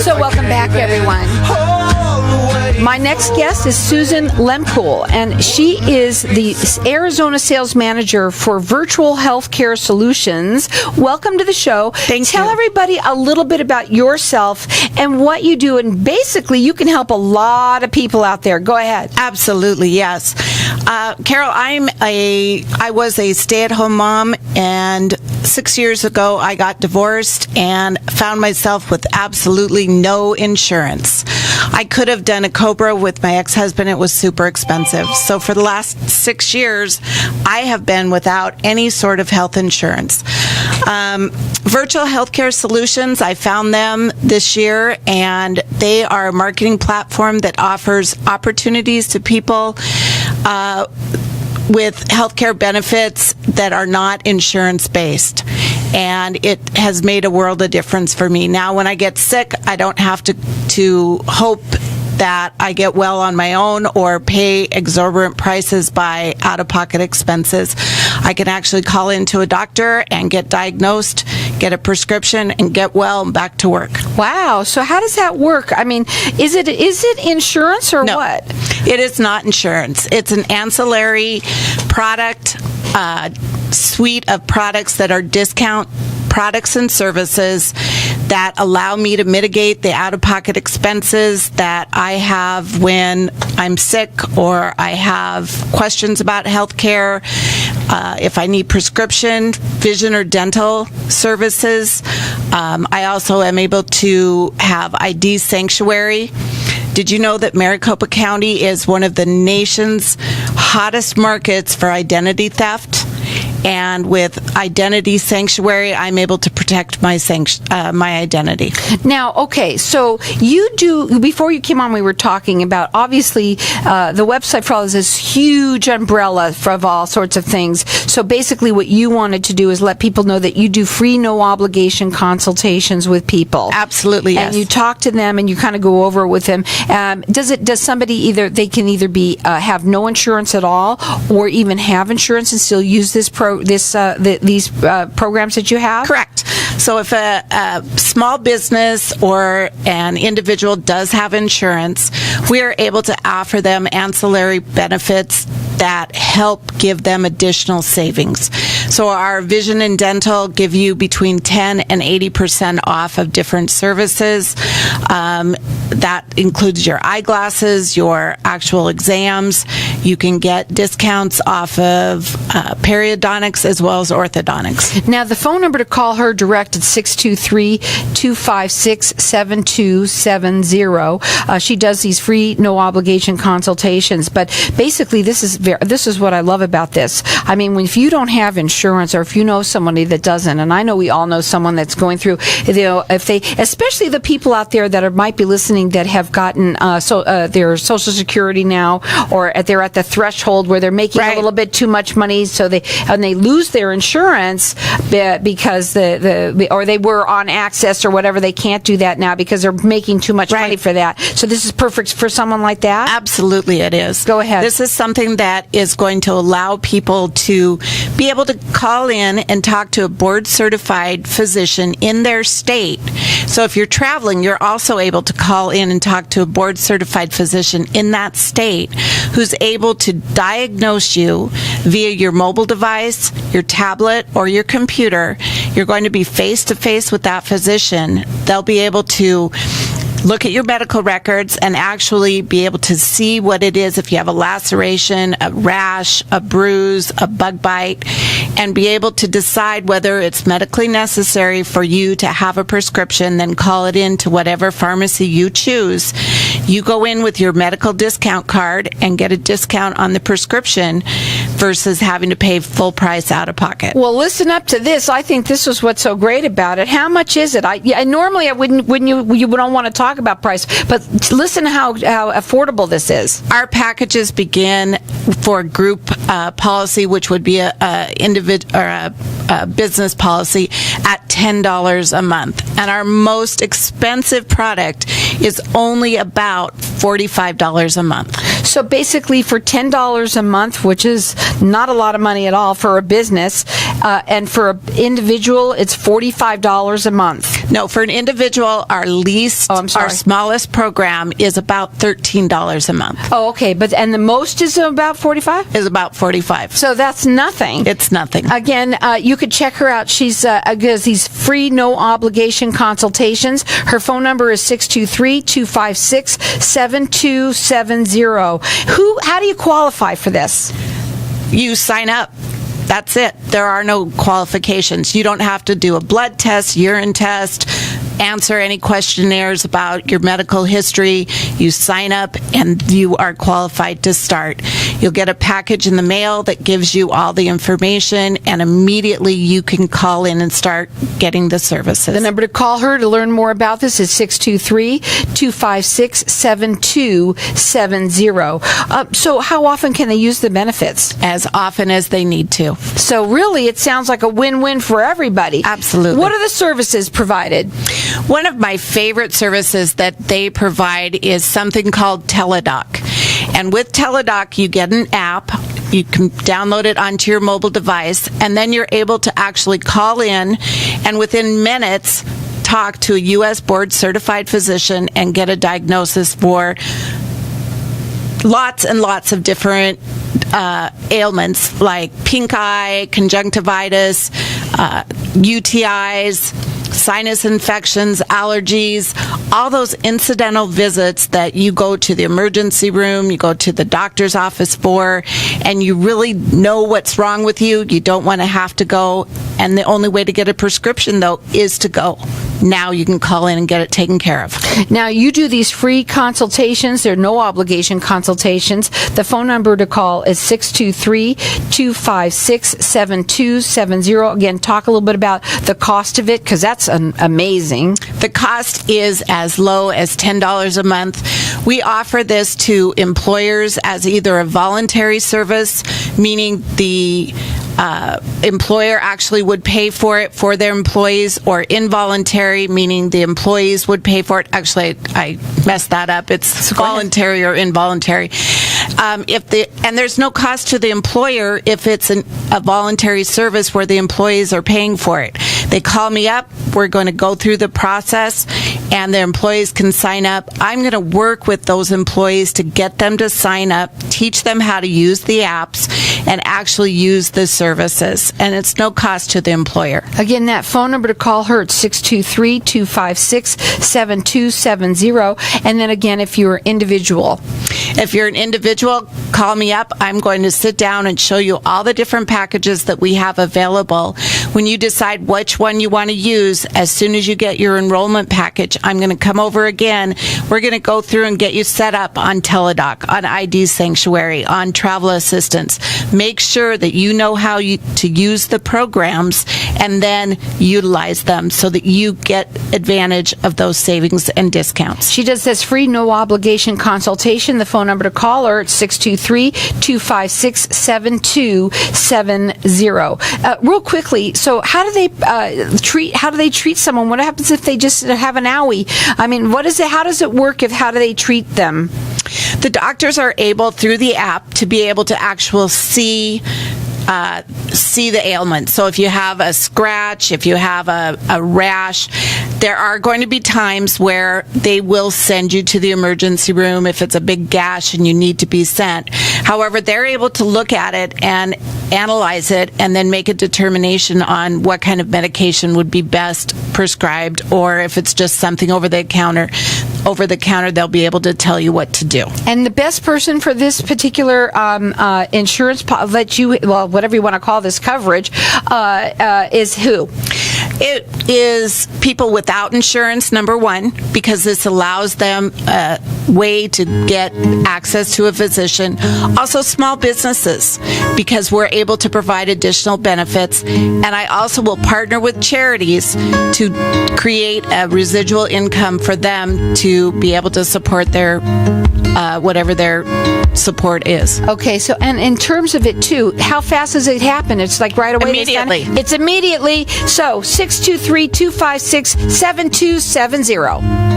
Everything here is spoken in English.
So welcome back, everyone. My next guest is Susan Lempool, and she is the Arizona sales manager for Vertual Healthcare Solutions. Welcome to the show. Tell everybody a little bit about yourself and what you do, and basically you can help a lot of people out there. Go ahead. Absolutely, yes. Carol, I was a stay-at-home mom, and 6 years ago I got divorced and found myself with absolutely no insurance. I could have done a COBRA with my ex-husband. It was super expensive. So for the last 6 years, I have been without any sort of health insurance. Vertual Healthcare Solutions, I found them this year, and they are a marketing platform that offers opportunities to people with healthcare benefits that are not insurance-based. And it has made a world of difference for me. Now, when I get sick, I don't have to hope that I get well on my own or pay exorbitant prices by out-of-pocket expenses. I can actually call into a doctor and get diagnosed, get a prescription, and get well and back to work. Wow. So how does that work? I mean, is it insurance or what? It is not insurance. It's an ancillary product suite of products that are discount products and services that allow me to mitigate the out-of-pocket expenses that I have when I'm sick or I have questions about health care. If I need prescription, vision, or dental services. I also am able to have ID sanctuary. Did you know that Maricopa County is one of the nation's hottest markets for identity theft? And with Identity Sanctuary, I'm able to protect my identity. Now, okay, so you do, before you came on, we were talking about, obviously, the website for all is this huge umbrella of all sorts of things. So basically what you wanted to do is let people know that you do free, no obligation consultations with people. Absolutely, yes. And you talk to them and you kind of go over it with them. Does somebody they can either be have no insurance at all or even have insurance and still use these programs that you have? Correct. So if a small business or an individual does have insurance, we are able to offer them ancillary benefits that help give them additional savings. So our vision and dental give you between 10 and 80% off of different services. That includes your eyeglasses, your actual exams. You can get discounts off of periodontics as well as orthodontics. Now, the phone number to call her direct is 623-256-7270. She does these free, no obligation consultations. But basically, this is what I love about this. I mean, if you don't have insurance, or if you know somebody that doesn't, and I know we all know someone that's going through, if they, especially the people out there that might be listening that have gotten their Social Security now, or they're at the threshold where they're making a little bit too much money, so they lose their insurance because or they were on Access or whatever. They can't do that now because they're making too much money for that. So this is perfect for someone like that? Absolutely it is. Go ahead. This is something that is going to allow people to be able to call in and talk to a board-certified physician in their state. So if you're traveling, you're also able to call in and talk to a board-certified physician in that state who's able to diagnose you via your mobile device, your tablet, or your computer. You're going to be face-to-face with that physician. They'll be able to look at your medical records and actually be able to see what it is, if you have a laceration, a rash, a bruise, a bug bite, and be able to decide whether it's medically necessary for you to have a prescription, then call it in to whatever pharmacy you choose. You go in with your medical discount card and get a discount on the prescription versus having to pay full price out of pocket. Well, listen up to this. I think this is what's so great about it. How much is it? Normally I wouldn't you don't want to talk about price, but listen how affordable this is. Our packages begin for group policy, which would be a individual or a business policy, at $10 a month, and our most expensive product is only about $45 a month. So basically, for $10 a month, which is not a lot of money at all for a business, and for an individual, it's $45 a month. No, for an individual, our smallest program is about $13 a month. Oh, okay. And the most is about 45? Is about 45. So that's nothing. It's nothing. Again, you could check her out. She's gives these free, no obligation consultations. Her phone number is 623-256-7270. How do you qualify for this? You sign up. That's it. There are no qualifications. You don't have to do a blood test, urine test, answer any questionnaires about your medical history. You sign up and you are qualified to start. You'll get a package in the mail that gives you all the information, and immediately you can call in and start getting the services. The number to call her to learn more about this is 623-256-7270. So how often can they use the benefits? As often as they need to. So really, it sounds like a win-win for everybody. Absolutely. What are the services provided? One of my favorite services that they provide is something called Teledoc. And with Teledoc, you get an app. You can download it onto your mobile device, and then you're able to actually call in and within minutes talk to a U.S. board certified physician and get a diagnosis for lots and lots of different ailments like pink eye, conjunctivitis, UTIs, sinus infections, allergies, all those incidental visits that you go to the emergency room, you go to the doctor's office for, and you really know what's wrong with you. You don't want to have to go, and the only way to get a prescription, though, is to go. Now you can call in and get it taken care of. Now, you do these free consultations. They're no obligation consultations. The phone number to call is 623-256-7270. Again, talk a little bit about the cost of it, because that's amazing. The cost is as low as $10 a month. We offer this to employers as either a voluntary service, meaning the employer actually would pay for it for their employees, or involuntary, meaning the employees would pay for it. Actually, I messed that up. It's voluntary or involuntary. And there's no cost to the employer if it's a voluntary service where the employees are paying for it. They call me up. We're going to go through the process, and their employees can sign up. I'm going to work with those employees to get them to sign up, teach them how to use the apps, and actually use the services. And it's no cost to the employer. Again, that phone number to call her, it's 623-256-7270. And then again, if you're individual. If you're an individual, call me up. I'm going to sit down and show you all the different packages that we have available. When you decide which one you want to use, as soon as you get your enrollment package, I'm going to come over again. We're going to go through and get you set up on Teledoc, on ID Sanctuary, on travel assistance. Make sure that you know how to use the programs and then utilize them so that you get advantage of those savings and discounts. She does this free, no obligation consultation. The phone number to call her, it's 623-256-7270. Real quickly, so how do they treat someone? What happens if they just have an owie? I mean, how does it work? How do they treat them? The doctors are able, through the app, to be able to actually see the ailment. So if you have a scratch, if you have a rash, there are going to be times where they will send you to the emergency room if it's a big gash and you need to be sent. However, they're able to look at it and analyze it and then make a determination on what kind of medication would be best prescribed, or if it's just something over the counter, they'll be able to tell you what to do. And the best person for this particular insurance, whatever you want to call this coverage, is who? It is people without insurance, number one, because this allows them a way to get access to a physician. Also, small businesses, because we're able to provide additional benefits. And I also will partner with charities to create a residual income for them to be able to support their whatever their support is. Okay, so, and in terms of it too, how fast does it happen? It's like right away? Immediately. It's immediately. So 623-256-7270.